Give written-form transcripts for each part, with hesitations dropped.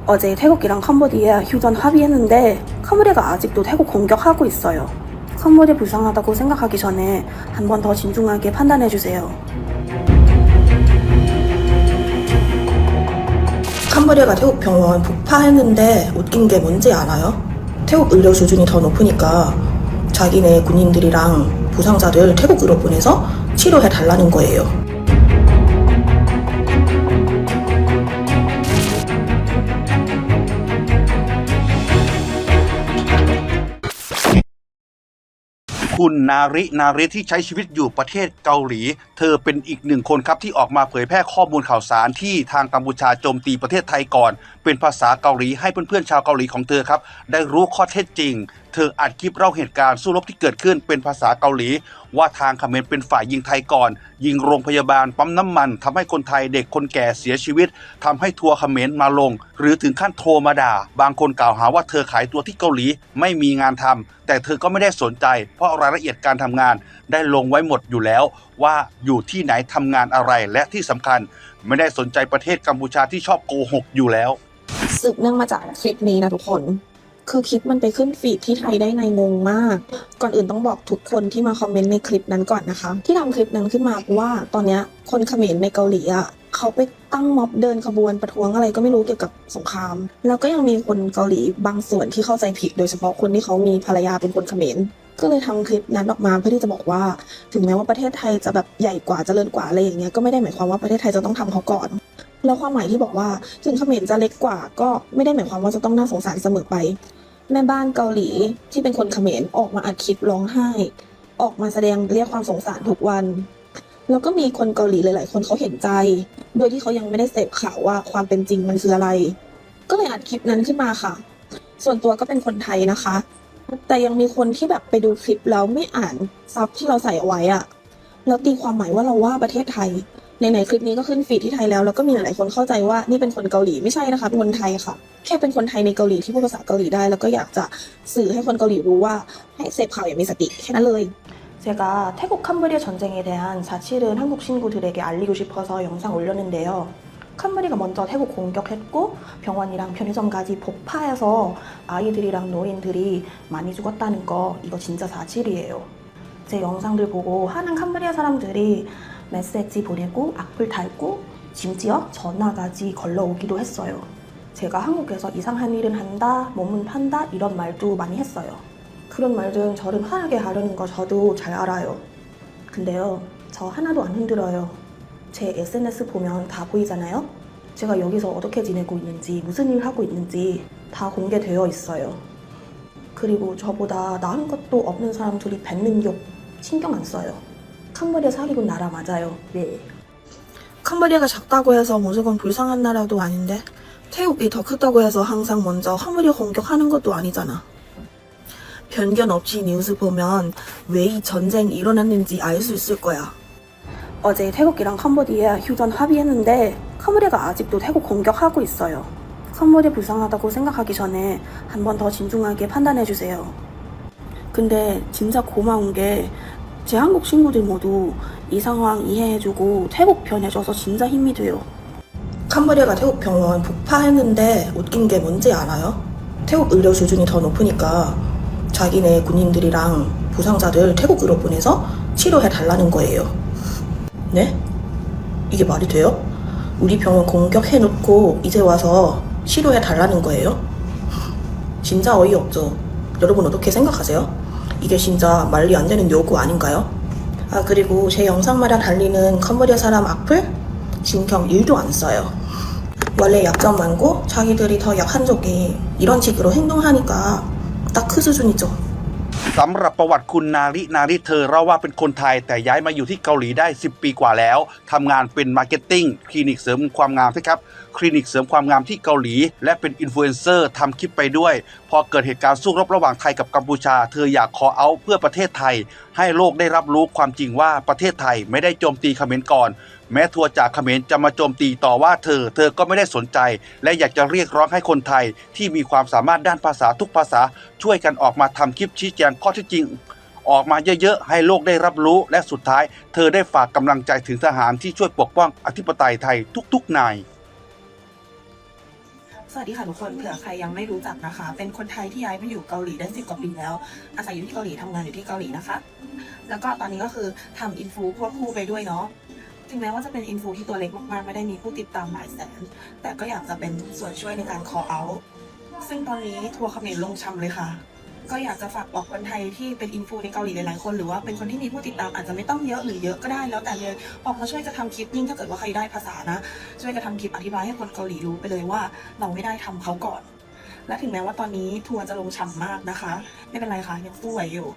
어제 태국이랑 캄보디아 휴전 합의했는데 캄보디아가 아직도 태국 공격하고 있어요. 캄보디아 불쌍하다고 생각하기 전에 한 번 더 진중하게 판단해주세요. 캄보디아가 태국 병원 폭파했는데 웃긴 게 뭔지 알아요? 태국 의료 수준이 더 높으니까 자기네 군인들이랑 부상자들 태국으로 보내서 치료해 달라는 거예요.คุณนาริที่ใช้ชีวิตอยู่ประเทศเกาหลีเธอเป็นอีกหนึ่งคนครับที่ออกมาเผยแพร่ข้อมูลข่าวสารที่ทางกัมพูชาโจมตีประเทศไทยก่อนเป็นภาษาเกาหลีให้เพื่อนๆชาวเกาหลีของเธอครับได้รู้ข้อเท็จจริงเธออัดคลิปเล่าเหตุการณ์สู้รบที่เกิดขึ้นเป็นภาษาเกาหลีว่าทางเขมรเป็นฝ่ายยิงไทยก่อนยิงโรงพยาบาลปั๊มน้ำมันทำให้คนไทยเด็กคนแก่เสียชีวิตทำให้ทัวร์เขมรมาลงหรือถึงขั้นโทรมาด่าบางคนกล่าวหาว่าเธอขายตัวที่เกาหลีไม่มีงานทำแต่เธอก็ไม่ได้สนใจเพราะรายละเอียดการทำงานได้ลงไว้หมดอยู่แล้วว่าอยู่ที่ไหนทำงานอะไรและที่สำคัญไม่ได้สนใจประเทศกัมพูชาที่ชอบโกหกอยู่แล้วสืบเนื่องมาจากคลิปนี้นะทุกคนคือคลิปมันไปขึ้นฟีดที่ไทยได้ไงงงมากก่อนอื่นต้องบอกทุกคนที่มาคอมเมนต์ในคลิปนั้นก่อนนะคะที่ทำคลิปนั้นขึ้นมาเพราะว่าตอนนี้คนเขมรในเกาหลีอ่ะเขาไปตั้งม็อบเดินขบวนประท้วงอะไรก็ไม่รู้เกี่ยวกับสงครามแล้วก็ยังมีคนเกาหลีบางส่วนที่เข้าใจผิดโดยเฉพาะคนที่เขามีภรรยาเป็นคนเขมรก็เลยทำคลิปนั้นออกมาเพื่อที่จะบอกว่าถึงแม้ว่าประเทศไทยจะแบบใหญ่กว่าเจริญกว่าอะไรอย่างเงี้ยก็ไม่ได้หมายความว่าประเทศไทยจะต้องทำเขาก่อนแล้วความหมายที่บอกว่าถึงเขมรจะเล็กกว่าก็ไม่ได้หมายความว่าจะต้องน่าสงสารเสมอไปแม่บ้านเกาหลีที่เป็นคนเขมรออกมาอัดคลิปร้องไห้ออกมาแสดงเรียกความสงสารทุกวันแล้วก็มีคนเกาหลีหลายๆคนเขาเห็นใจโดยที่เขายังไม่ได้เสพข่าวว่าความเป็นจริงมันคืออะไรก็เลยอัดคลิปนั้นขึ้นมาค่ะส่วนตัวก็เป็นคนไทยนะคะแต่ยังมีคนที่แบบไปดูคลิปแล้วไม่อ่านซับที่เราใส่เอาไว้อะแล้วตีความหมายว่าเราว่าประเทศไทยในคลิปนี้ก็ขึ้นฟีดที่ไทยแล้วก็มีหลายๆคนเข้าใจว่านี่เป็นคนเกาหลีไม่ใช่นะคะเป็นคนไทยค่ะแค่เป็นคนไทยในเกาหลีที่พูดภาษาเกาหลีได้แล้วก็อยากจะสื่อให้คนเกาหลีรู้ว่าให้เสพข่าวอย่างมีสติแค่นั้นเลย 제가 태국 캄보디아 전쟁에 대한 사실은 한국 친구들에게 알리고 싶어서 영상 올렸는데요. 캄보디아가 먼저 태국 공격했고 병원이랑 편의점까지 폭파해서 아이들이랑 노인들이 많이 죽었다는 거 이거 진짜 사실이에요. 제 영상들 보고 하는 캄보디아 사람들이 메시지 보내고 악플 달고 심지어 전화까지 걸러오기도 했어요. 제가 한국에서 이상한 일은 한다, 몸은 판다 이런 말도 많이 했어요. 그런 말들은 저를 화나게 하려는 거 저도 잘 알아요. 근데요, 저 하나도 안 힘들어요. 제 SNS 보면 다 보이잖아요? 제가 여기서 어떻게 지내고 있는지, 무슨 일 하고 있는지 다 공개되어 있어요. 그리고 저보다 나은 것도 없는 사람들이 뱉는 욕 신경 안 써요. 캄보디아 사기군 나라 맞아요. 네. 캄보디아가 작다고 해서 무조건 불쌍한 나라도 아닌데 태국이 더 크다고 해서 항상 먼저 캄보디아 공격하는 것도 아니잖아. 편견 없이 뉴스 보면 왜 이 전쟁이 일어났는지 알 수 있을 거야. 어제 태국이랑 캄보디아 휴전 합의했는데 캄보디아가 아직도 태국 공격하고 있어요. 캄보디아 불쌍하다고 생각하기 전에 한 번 더 진중하게 판단해주세요. 근데 진짜 고마운 게 제 한국 친구들 모두 이 상황 이해해주고 태국 편 해줘서 진짜 힘이 돼요. 캄보디아가 태국 병원 폭파했는데 웃긴 게 뭔지 알아요? 태국 의료 수준이 더 높으니까 자기네 군인들이랑 부상자들 태국으로 보내서 치료해 달라는 거예요. 네? 이게 말이 돼요? 우리 병원 공격해놓고 이제 와서 치료해 달라는 거예요? 진짜 어이없죠? 여러분 어떻게 생각하세요? 이게 진짜 말이 안 되는 요구 아닌가요? 아 그리고 제 영상마다 달리는 캄보디아 사람 악플? 신경 1도 안 써요. 원래 약점 많고 자기들이 더 약한 쪽이 이런 식으로 행동하니까 딱 그 수준이죠. สำหรับประวัติคุณนาริเธอเล่าว่าเป็นคนไทยแต่ย้ายมาอยู่ที่เกาหลีได้10 ปีกว่าแล้วทำงานเป็นมาร์เก็ตติ้งคลินิกเสริมความงามครับคลินิกเสริมความงามที่เกาหลีและเป็นอินฟลูเอนเซอร์ทำคลิปไปด้วยพอเกิดเหตุการณ์สู้รบระหว่างไทยกับกัมพูชาเธออยากคอเอาท์เพื่อประเทศไทยให้โลกได้รับรู้ความจริงว่าประเทศไทยไม่ได้โจมตีเขมรก่อนแม้ทัวร์จากเขมรจะมาโจมตีต่อว่าเธอก็ไม่ได้สนใจและอยากจะเรียกร้องให้คนไทยที่มีความสามารถด้านภาษาทุกภาษาช่วยกันออกมาทำคลิปชี้แจงข้อเท็จจริงออกมาเยอะๆให้โลกได้รับรู้และสุดท้ายเธอได้ฝากกำลังใจถึงทหารที่ช่วยปกป้องอธิปไตยไทยทุกๆนาย วัสดีค่ะทุกคนเผื่อใครยังไม่รู้จักนะคะ เป็นคนไทยที่ย้ายมาอยู่เกาหลีได้10 กว่าปีแล้ว อาศัยอยู่ที่เกาหลีทำงานอยู่ที่เกาหลีนะคะ แล้วก็ตอนนี้ก็คือทำอินฟูควบคู่ไปด้วยเนาะถึงแม้ว่าจะเป็นอินฟูที่ตัวเล็กมากๆไม่ได้มีผู้ติดตามหลายแสนแต่ก็อยากจะเป็นส่วนช่วยในการ call out ซึ่งตอนนี้ทัวร์เขมรลงช่ำเลยค่ะ ก็อยากจะฝากบอกคนไทยที่เป็นอินฟูในเกาหลีหลายๆคนหรือว่าเป็นคนที่มีผู้ติดตามอาจจะไม่ต้องเยอะหรือเยอะก็ได้แล้วแต่เลยออกมาช่วยกระทำคลิปยิ่งถ้าเกิดว่าใครได้ภาษานะช่วยกระทำคลิปอธิบายให้คนเกาหลีรู้ไปเลยว่าเราไม่ได้ทำเขาก่อน และถึงแม้ว่าตอนนี้ทัวร์จะลงช่ำมากนะคะ ไม่เป็นไรค่ะยังสู้ไหวอยู่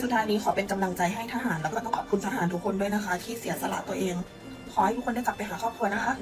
สุดท้ายนี้ขอเป็นกำลังใจให้ทหารแล้วก็ต้องขอบคุณทหารทุกคนด้วยนะคะ ที่เสียสละตัวเอง ขอให้ทุกคนได้กลับไปหาครอบครัวนะคะ